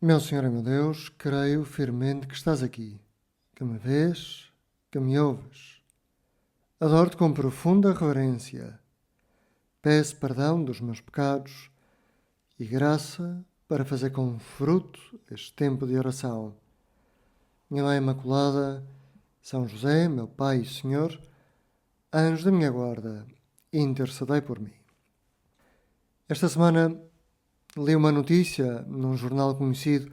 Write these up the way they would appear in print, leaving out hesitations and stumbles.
Meu Senhor e meu Deus, creio firmemente que estás aqui, que me vês, que me ouves. Adoro-te com profunda reverência. Peço perdão dos meus pecados e graça para fazer com fruto este tempo de oração. Minha Mãe Imaculada, São José, meu Pai e Senhor, anjos da minha guarda, intercedei por mim. Esta semana li uma notícia num jornal conhecido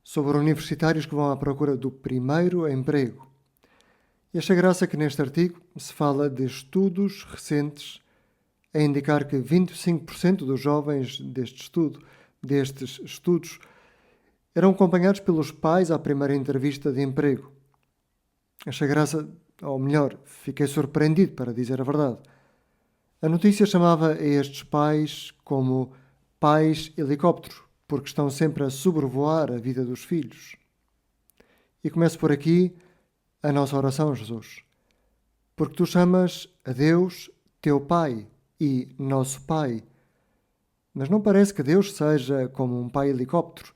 sobre universitários que vão à procura do primeiro emprego. E achei graça que neste artigo se fala de estudos recentes a indicar que 25% dos jovens destes estudos, eram acompanhados pelos pais à primeira entrevista de emprego. Achei graça, ou melhor, fiquei surpreendido, para dizer a verdade. A notícia chamava a estes pais como pais helicóptero, porque estão sempre a sobrevoar a vida dos filhos. E começo por aqui a nossa oração, Jesus. Porque tu chamas a Deus teu Pai e nosso Pai. Mas não parece que Deus seja como um pai helicóptero,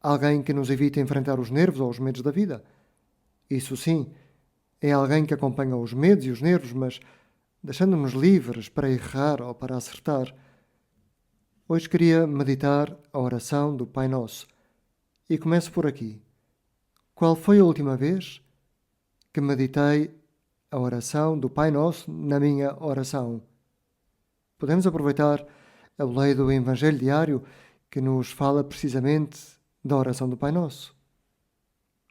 alguém que nos evita enfrentar os nervos ou os medos da vida. Isso sim, é alguém que acompanha os medos e os nervos, mas deixando-nos livres para errar ou para acertar. Hoje queria meditar a oração do Pai Nosso. E começo por aqui. Qual foi a última vez que meditei a oração do Pai Nosso na minha oração? Podemos aproveitar a lei do Evangelho diário que nos fala precisamente da oração do Pai Nosso.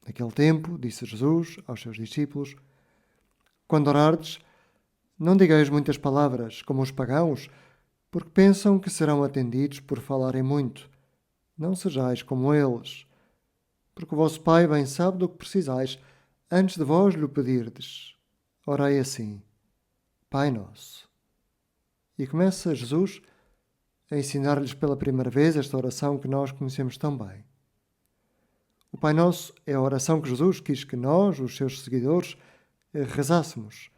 Naquele tempo, disse Jesus aos seus discípulos: quando orardes, não digeis muitas palavras, como os pagãos, porque pensam que serão atendidos por falarem muito. Não sejais como eles, porque o vosso Pai bem sabe do que precisais antes de vós lhe pedirdes. Orai assim: Pai Nosso. E começa Jesus a ensinar-lhes pela primeira vez esta oração que nós conhecemos tão bem. O Pai Nosso é a oração que Jesus quis que nós, os seus seguidores, rezássemos.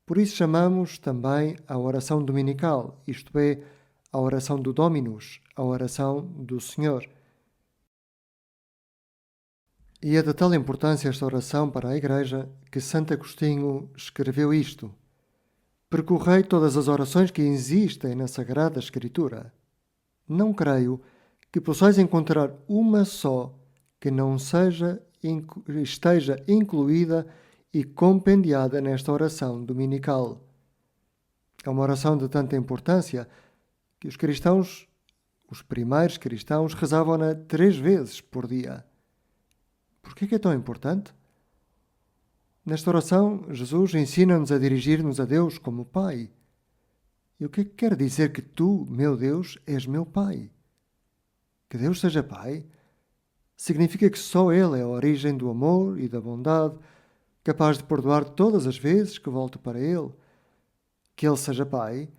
Por isso chamamos também a oração dominical, isto é, a oração do Dominus, a oração do Senhor. E é de tal importância esta oração para a Igreja que Santo Agostinho escreveu isto: percorrei todas as orações que existem na Sagrada Escritura. Não creio que possais encontrar uma só que não esteja incluída e compendiada nesta oração dominical. É uma oração de tanta importância que os cristãos, os primeiros cristãos, rezavam-na 3 vezes por dia. Por que é tão importante? Nesta oração, Jesus ensina-nos a dirigir-nos a Deus como Pai. E o que quer dizer que tu, meu Deus, és meu Pai? Que Deus seja Pai significa que só Ele é a origem do amor e da bondade, capaz de perdoar todas as vezes que volto para Ele. Que Ele seja Pai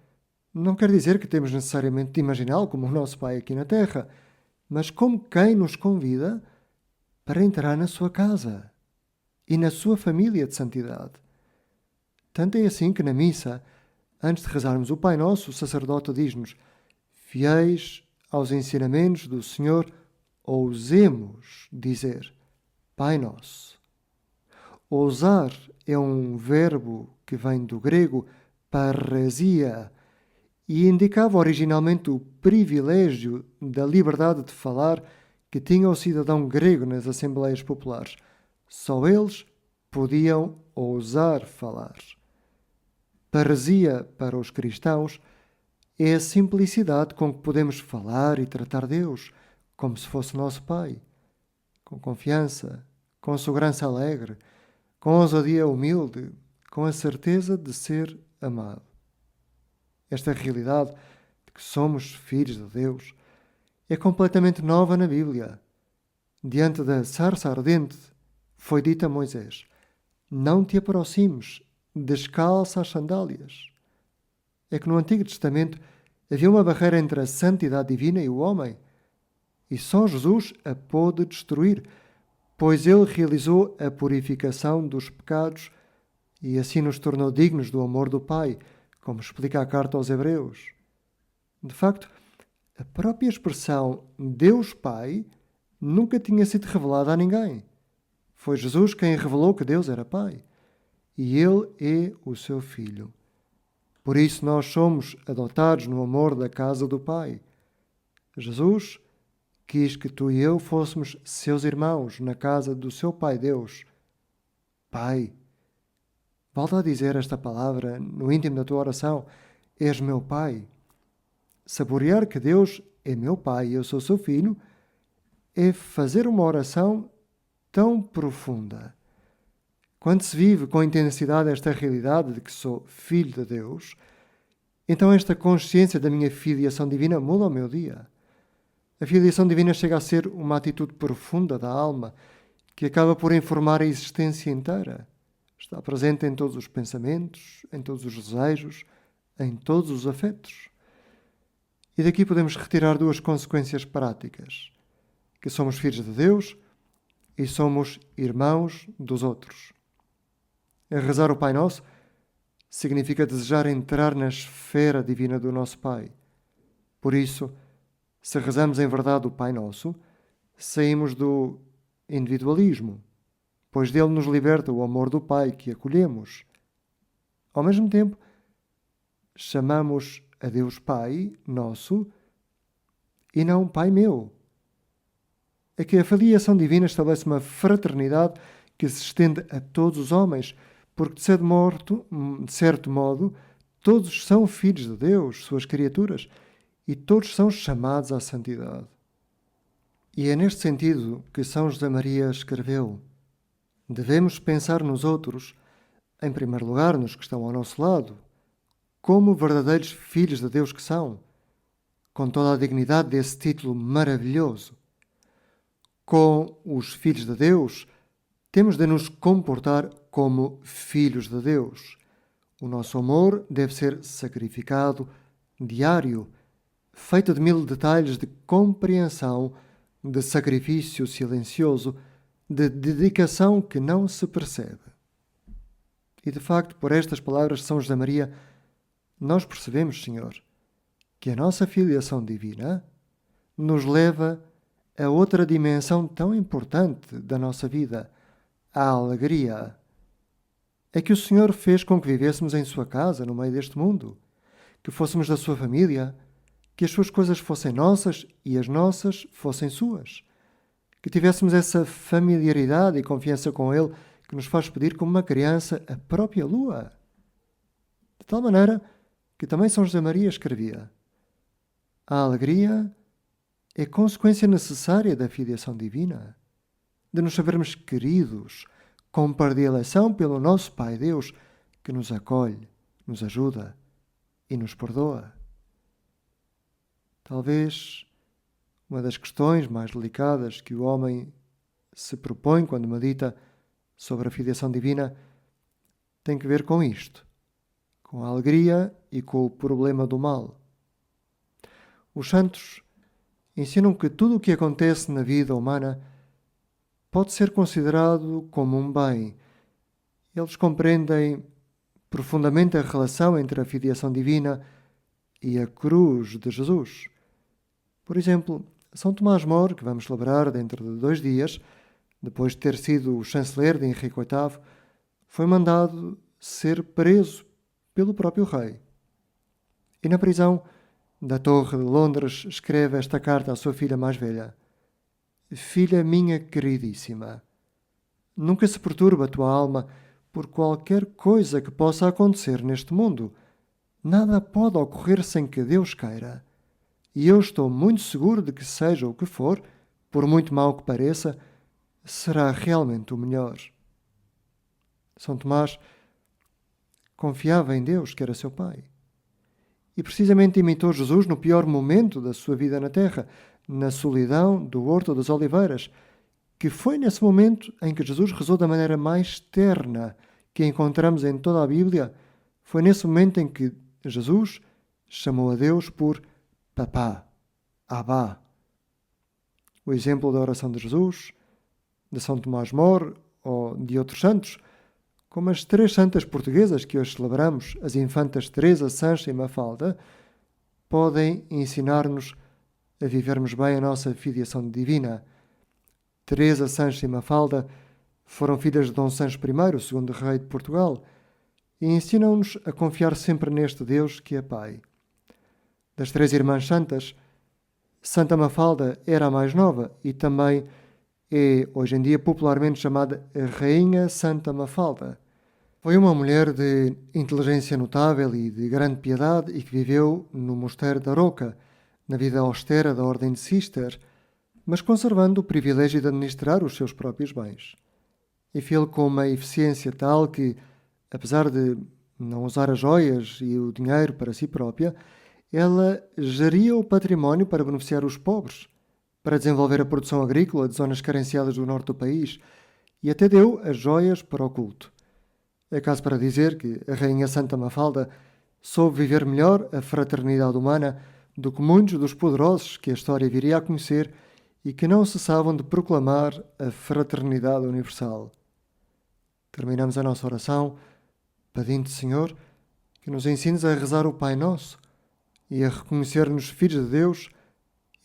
não quer dizer que temos necessariamente de imaginá-lo como o nosso Pai aqui na Terra, mas como quem nos convida para entrar na sua casa e na sua família de santidade. Tanto é assim que na missa, antes de rezarmos o Pai Nosso, o sacerdote diz-nos: fiéis aos ensinamentos do Senhor, ousemos dizer Pai Nosso. Ousar é um verbo que vem do grego parresia e indicava originalmente o privilégio da liberdade de falar que tinha o cidadão grego nas assembleias populares. Só eles podiam ousar falar. Paresia para os cristãos é a simplicidade com que podemos falar e tratar Deus como se fosse nosso Pai, com confiança, com segurança alegre, com ousadia humilde, com a certeza de ser amado. Esta realidade de que somos filhos de Deus é completamente nova na Bíblia. Diante da sarça ardente, foi dito a Moisés: não te aproximes, descalça as sandálias. É que no Antigo Testamento havia uma barreira entre a santidade divina e o homem, e só Jesus a pôde destruir, pois ele realizou a purificação dos pecados e assim nos tornou dignos do amor do Pai, como explica a carta aos Hebreus. De facto, a própria expressão Deus Pai nunca tinha sido revelada a ninguém. Foi Jesus quem revelou que Deus era Pai. E Ele é o seu Filho. Por isso nós somos adotados no amor da casa do Pai. Jesus quis que tu e eu fôssemos seus irmãos na casa do seu Pai Deus. Pai. Volta a dizer esta palavra no íntimo da tua oração. És meu Pai. Saborear que Deus é meu Pai e eu sou seu Filho é fazer uma oração tão profunda. Quando se vive com intensidade esta realidade de que sou filho de Deus, então esta consciência da minha filiação divina muda o meu dia. A filiação divina chega a ser uma atitude profunda da alma que acaba por informar a existência inteira. Está presente em todos os pensamentos, em todos os desejos, em todos os afetos. E daqui podemos retirar duas consequências práticas: que somos filhos de Deus e somos irmãos dos outros. A rezar o Pai Nosso significa desejar entrar na esfera divina do nosso Pai. Por isso, se rezamos em verdade o Pai Nosso, saímos do individualismo, pois dele nos liberta o amor do Pai que acolhemos. Ao mesmo tempo, chamamos a Deus Pai Nosso e não Pai Meu. É que a filiação divina estabelece uma fraternidade que se estende a todos os homens, porque, de certo modo, todos são filhos de Deus, suas criaturas, e todos são chamados à santidade. E é neste sentido que São José Maria escreveu: devemos pensar nos outros, em primeiro lugar nos que estão ao nosso lado, como verdadeiros filhos de Deus que são, com toda a dignidade desse título maravilhoso. Com os filhos de Deus, temos de nos comportar como filhos de Deus. O nosso amor deve ser sacrificado, diário, feito de 1000 detalhes de compreensão, de sacrifício silencioso, de dedicação que não se percebe. E de facto, por estas palavras de São José Maria, nós percebemos, Senhor, que a nossa filiação divina nos leva a outra dimensão tão importante da nossa vida, a alegria. É que o Senhor fez com que vivêssemos em sua casa, no meio deste mundo, que fôssemos da sua família, que as suas coisas fossem nossas e as nossas fossem suas, que tivéssemos essa familiaridade e confiança com Ele que nos faz pedir como uma criança a própria lua. De tal maneira que também São José Maria escrevia: a alegria é consequência necessária da filiação divina, de nos sabermos queridos, com predileção pelo nosso Pai Deus, que nos acolhe, nos ajuda e nos perdoa. Talvez uma das questões mais delicadas que o homem se propõe quando medita sobre a filiação divina tem que ver com isto, com a alegria e com o problema do mal. Os santos ensinam que tudo o que acontece na vida humana pode ser considerado como um bem. Eles compreendem profundamente a relação entre a filiação divina e a cruz de Jesus. Por exemplo, São Tomás More, que vamos celebrar dentro de 2 dias, depois de ter sido o chanceler de Henrique VIII, foi mandado ser preso pelo próprio rei. E na prisão da Torre de Londres escreve esta carta à sua filha mais velha: filha minha queridíssima, nunca se perturba a tua alma por qualquer coisa que possa acontecer neste mundo. Nada pode ocorrer sem que Deus queira. E eu estou muito seguro de que, seja o que for, por muito mau que pareça, será realmente o melhor. São Tomás confiava em Deus, que era seu Pai. E precisamente imitou Jesus no pior momento da sua vida na terra, na solidão do Horto das Oliveiras, que foi nesse momento em que Jesus rezou da maneira mais terna que encontramos em toda a Bíblia. Foi nesse momento em que Jesus chamou a Deus por Papá, Abá. O exemplo da oração de Jesus, de São Tomás More ou de outros santos, como as 3 santas portuguesas que hoje celebramos, as infantas Teresa, Sancha e Mafalda, podem ensinar-nos a vivermos bem a nossa filiação divina, Teresa, Sancho e Mafalda foram filhas de Dom Sancho I, o segundo rei de Portugal, e ensinam-nos a confiar sempre neste Deus que é Pai. Das três irmãs santas, Santa Mafalda era a mais nova e também é, hoje em dia, popularmente chamada a Rainha Santa Mafalda. Foi uma mulher de inteligência notável e de grande piedade e que viveu no mosteiro da Roca, na vida austera da Ordem de Cister, mas conservando o privilégio de administrar os seus próprios bens. E fê-lo com uma eficiência tal que, apesar de não usar as joias e o dinheiro para si própria, ela geria o património para beneficiar os pobres, para desenvolver a produção agrícola de zonas carenciadas do norte do país e até deu as joias para o culto. É caso para dizer que a Rainha Santa Mafalda soube viver melhor a fraternidade humana do que muitos dos poderosos que a história viria a conhecer e que não cessavam de proclamar a fraternidade universal. Terminamos a nossa oração pedindo, Senhor, que nos ensines a rezar o Pai Nosso e a reconhecer-nos filhos de Deus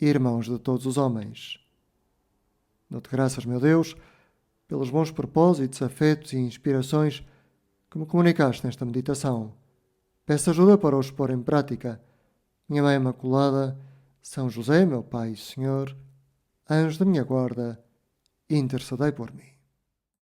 e irmãos de todos os homens. Dou-te graças, meu Deus, pelos bons propósitos, afetos e inspirações que me comunicaste nesta meditação. Peço ajuda para os pôr em prática. Minha Mãe Imaculada, São José, meu Pai e Senhor, anjo da minha guarda, intercedei por mim.